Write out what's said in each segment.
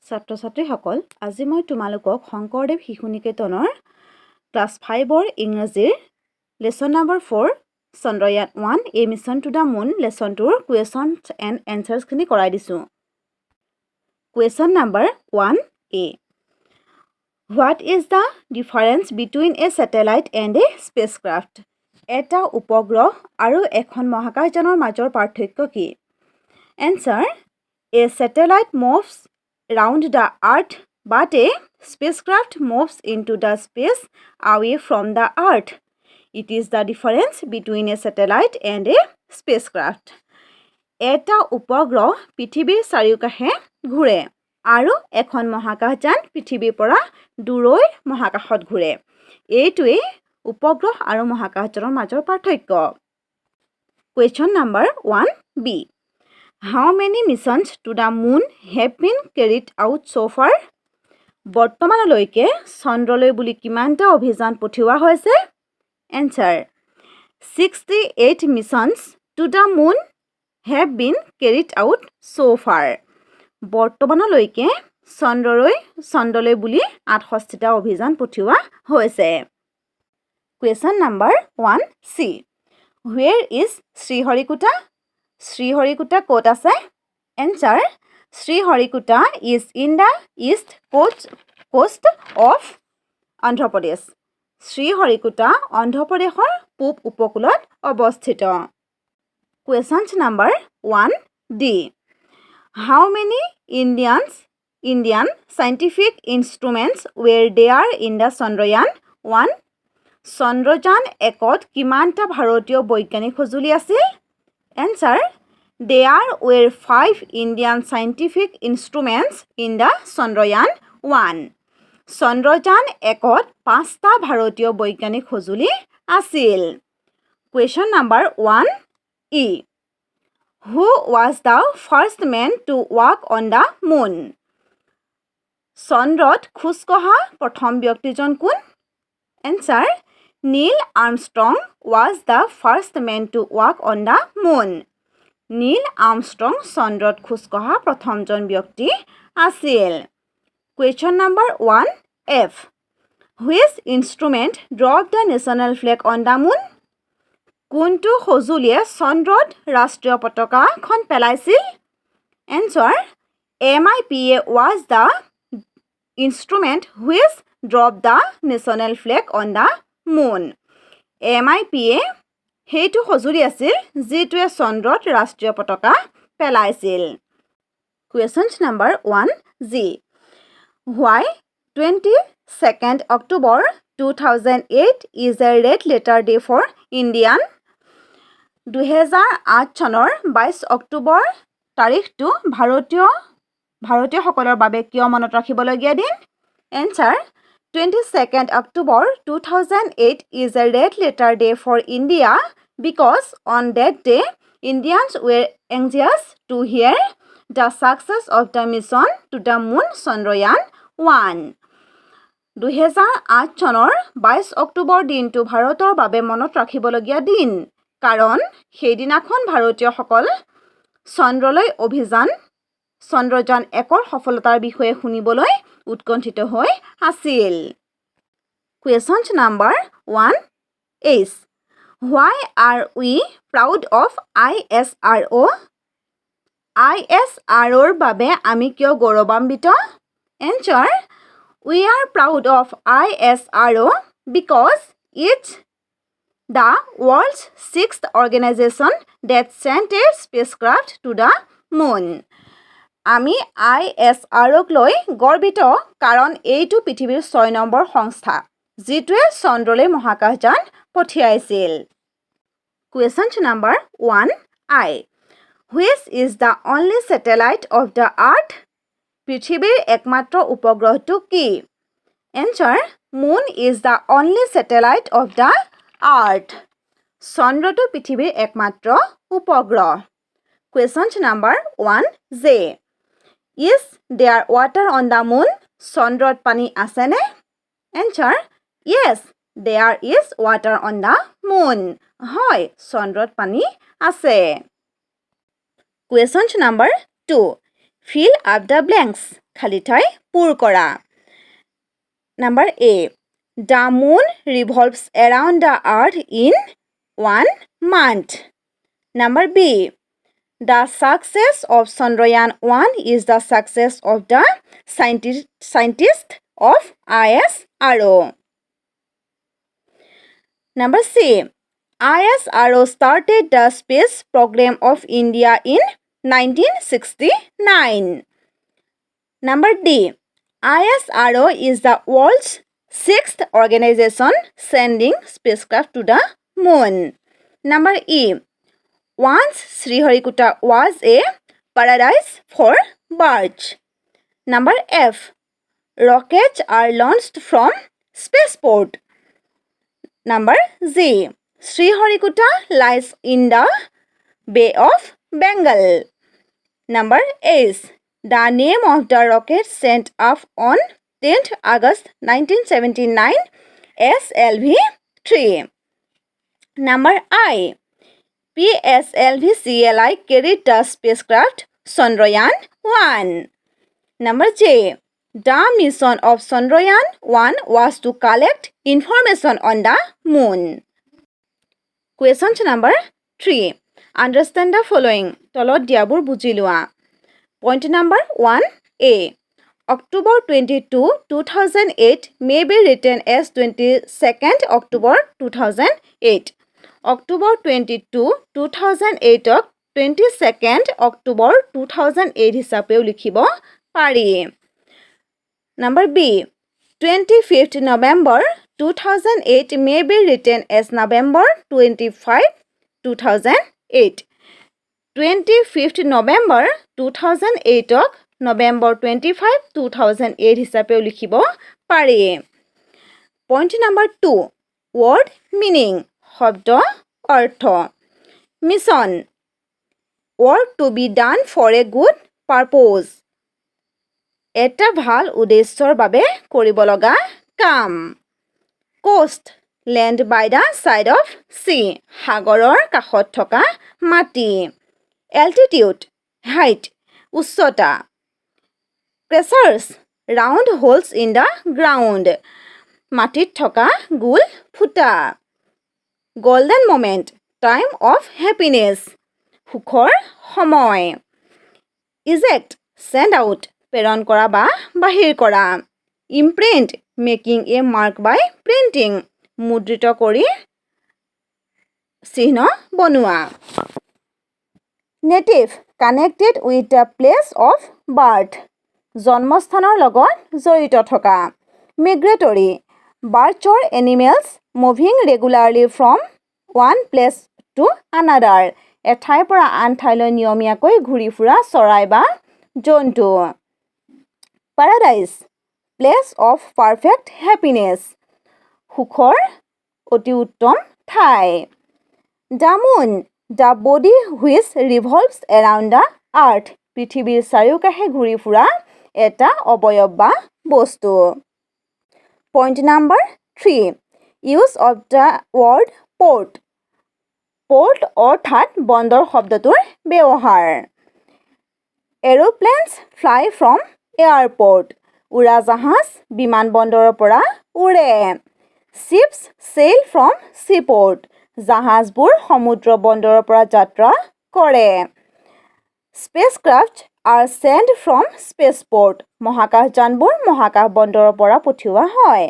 ছাত্ৰ-ছাত্ৰীসকল, আজি মই তোমালোকক শংকৰদেৱ শিশু নিকেতনৰ ক্লাছ 5ৰ ইংৰাজীৰ lesson number 4 Chandrayaan 1 a mission to the moon লেসনটোৰ কুৱেশ্যনছ এণ্ড এনসাৰ্ছখিনি কৰাই দিছোঁ। Question number 1a What is the difference between a satellite and a spacecraft? এটা উপগ্ৰহ আৰু এখন মহাকাশযানৰ মাজৰ পাৰ্থক্য কি? Answer: A satellite moves round the earth, but a spacecraft moves into the space away from the earth. It is the difference between a satellite and a spacecraft. এটা উপগ্ৰহ পৃথিৱীৰ চাৰিওকাষে ঘূৰে আৰু এখন মহাকাশযান পৃথিৱীৰ পৰা দূৰৈৰ মহাকাশত ঘূৰে। এইটোৱে উপগ্ৰহ আৰু মহাকাশযানৰ মাজৰ পাৰ্থক্য। Question number 1b How many missions to the moon have been carried out so far? বৰ্তমানলৈকে চন্দ্ৰলৈ বুলি কিমানটা অভিযান পঠিওৱা হৈছে? Answer: 68 missions to the moon have been carried out so far. বৰ্তমানলৈকে চন্দ্ৰলৈ বুলি 68টা অভিযান পঠিওৱা হৈছে। Question number 1c Where is Sriharikota? Sriharikota ক'ত আছে? Answer: Sriharikota is in the east coast of Andhra Pradesh. Sriharikota Andhra প্ৰদেশৰ পূব উপকূলত অৱস্থিত। Question number 1d How many Indian scientific instruments were there in the Chandrayaan 1? Chandrayaan 1ত কিমানটা ভাৰতীয় বৈজ্ঞানিক সঁজুলি আছিল? Answer: There were 5 Indian scientific instruments in the Chandrayaan 1. Chandrayaan 1ত 5টা ভাৰতীয় বৈজ্ঞানিক সঁজুলি আছিল। Question number 1e Who was the first man to walk on the moon? চন্দ্ৰত খোজ কঢ়া প্ৰথম ব্যক্তিজন কোন? Answer: Neil Armstrong was the first man to walk on the moon. Neil Armstrong চন্দ্ৰত খোজ কঢ়া প্ৰথমজন ব্যক্তি আছিল। Question number 1f Which instrument dropped the national flag on the moon? কোনটো সঁজুলিয়ে চন্দ্ৰত ৰাষ্ট্ৰীয় পতাকাখন পেলাইছিল? Answer: MIPA was the instrument which dropped the national flag on the moon. MIPA সেইটো সঁজুলি আছিল যিটোৱে চন্দ্ৰত ৰাষ্ট্ৰীয় পতাকা পেলাইছিল। Question number 1g Why 22nd October 2008 is a red letter day for Indian? 2008 চনৰ 22 অক্টোবৰ তাৰিখটো ভাৰতীয়সকলৰ বাবে কিয় মনত ৰাখিবলগীয়া দিন? Answer: 22nd October 2008 is a red letter day for India because on that day, Indians were anxious to hear the success of the mission to the moon Chandrayaan 1. 2008 চনৰ 22 অক্টোবৰ দিনটো ভাৰতৰ বাবে মনত ৰাখিবলগীয়া দিন কাৰণ সেইদিনাখন ভাৰতীয়সকল চন্দ্ৰলৈ চন্দ্ৰযান 1ৰ সফলতাৰ বিষয়ে শুনিবলৈ উৎকণ্ঠিত হৈ আছিল। Question number 1h Why are we proud of ISRO? ISROৰ বাবে আমি কিয় গৌৰৱান্বিত? Answer: We are proud of ISRO because it's the world's 6th organization that sent a spacecraft to the moon. আমি ISROক লৈ গৰ্বিত কাৰণ এইটো পৃথিৱীৰ 6 নম্বৰ সংস্থা যিটোৱে চন্দ্ৰলৈ মহাকাশযান পঠিয়াইছিল। Question number 1i Which is the only satellite of the earth? পৃথিৱীৰ একমাত্ৰ উপগ্ৰহটো কি? Answer: Moon is the only satellite of the earth. চন্দ্ৰটো পৃথিৱীৰ একমাত্ৰ উপগ্ৰহ। Question number 1j Is there water on the moon? চন্দ্ৰত পানী আছেনে? Answer: Yes, there is water on the moon. হয়, চন্দ্ৰত পানী আছে। Question number 2 Fill up the blanks. খালী ঠাই পূৰ কৰা। Number A. The moon revolves around the earth in 1 month. Number B. The success of Chandrayaan-1 is the success of the scientists of ISRO. Number C. ISRO started the space program of India in 1969. Number D. ISRO is the world's 6th organization sending spacecraft to the moon. Number E. Once Sriharikota was a paradise for birds. Number F. Rockets are launched from spaceport. Number Z. Sriharikota lies in the Bay of Bengal. Number H. The name of the rocket sent up on 10th August 1979, SLV-3. Number I. PSLV-CLI carried the spacecraft Chandrayaan-1. Number J. The mission of Chandrayaan-1 was to collect information on the moon. Question number 3. Understand the following. তলত দিয়াবোৰ বুজি লোৱা। Point number 1A. October 22, 2008 may be written as 22nd October 2008. October 22, 2008 ক 22nd October 2008 হিচাপেও লিখিব পাৰি। Number B. 25th November 2008 may be written as November 25, 2008. 25th November 2008 ক November 25, 2008 হিচাপেও লিখিব পাৰি। Point number 2. Word meaning. শব্দ অৰ্থ। Mission. Work to be done for a good purpose. এটা ভাল উদ্দেশ্যৰ বাবে কৰিব লগা কাম। Coast. Land by the side of sea. সাগৰৰ কাষত থকা মাটি। Altitude. Height. উচ্চতা। Pressures. Round holes in the ground. মাটিত থকা গোল ফুটা। Golden moment. Time of happiness. সুখৰ সময়। Eject. Send out. প্ৰেৰণ কৰা বা বাহিৰ কৰা। Imprint. Making a mark by printing. মুদ্ৰিত কৰি চিহ্ন বনোৱা। Native. Connected with the place of birth. জন্মস্থানৰ লগত জড়িত থকা। Migratory. Birds or animals moving regularly from one place to another. এঠাইৰ পৰা আন ঠাইলৈ নিয়মীয়াকৈ ঘূৰি ফুৰা চৰাই বা জন্তু। Paradise. Place of perfect happiness. সুখৰ অতি উত্তম ঠাই। The moon. The body which revolves around the earth. পৃথিৱীৰ চাৰিওকাষে ঘূৰি ফুৰা এটা অৱয়ব বা বস্তু। Point number 3. Use of the word port. Port অৰ্থাৎ বন্দৰ শব্দটোৰ ব্যৱহাৰ। Aeroplanes fly from airport. উৰাজাহাজ বিমানবন্দৰৰ পৰা উৰে। Ships sail from seaport. জাহাজবোৰ সমুদ্ৰ বন্দৰৰ পৰা যাত্ৰা কৰে। Spacecraft are sent from spaceport. মহাকাশযানবোৰ মহাকাশ বন্দৰৰ পৰা পঠিওৱা হয়।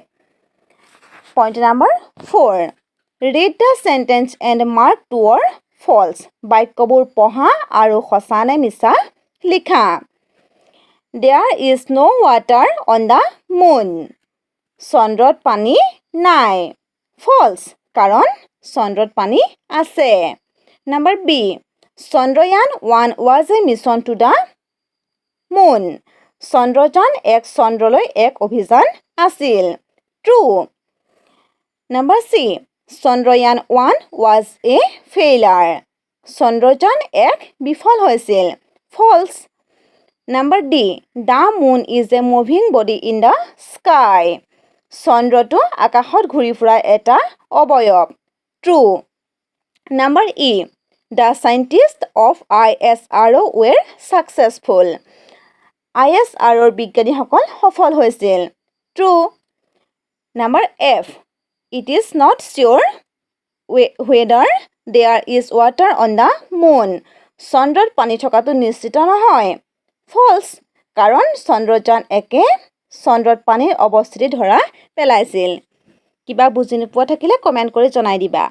Point number 4. Read the sentence and mark true or false. বাক্যবোৰ পঢ়া আৰু সঁচা নে মিছা লিখা। There is no water on the moon. চন্দ্ৰত পানী নাই। False. কাৰণ চন্দ্ৰত পানী আছে। Number B. Chandrayaan-1 was a mission to the moon. Chandrayaan 1 চন্দ্ৰলৈ এক অভিযান আছিল। True. Number C. Chandrayaan-1 was a failure. Chandrayaan 1 বিফল হৈছিল। False. Number D. The moon is a moving body in the sky. চন্দ্ৰটো আকাশত ঘূৰি ফুৰা এটা অৱয়ব। True. Number E. The scientists of ISRO were successful. ISROৰ বিজ্ঞানীসকল সফল হৈছিল। True. Number F, it is not sure whether there is water on the moon. চন্দ্ৰত পানী থকাটো নিশ্চিত নহয়। ফলছ, কাৰণ চন্দ্ৰযান-1 চন্দ্ৰত পানীৰ অৱস্থিতি ধৰা পেলাইছিল। কিবা বুজি নোপোৱা থাকিলে কমেণ্ট কৰি জনাই দিবা।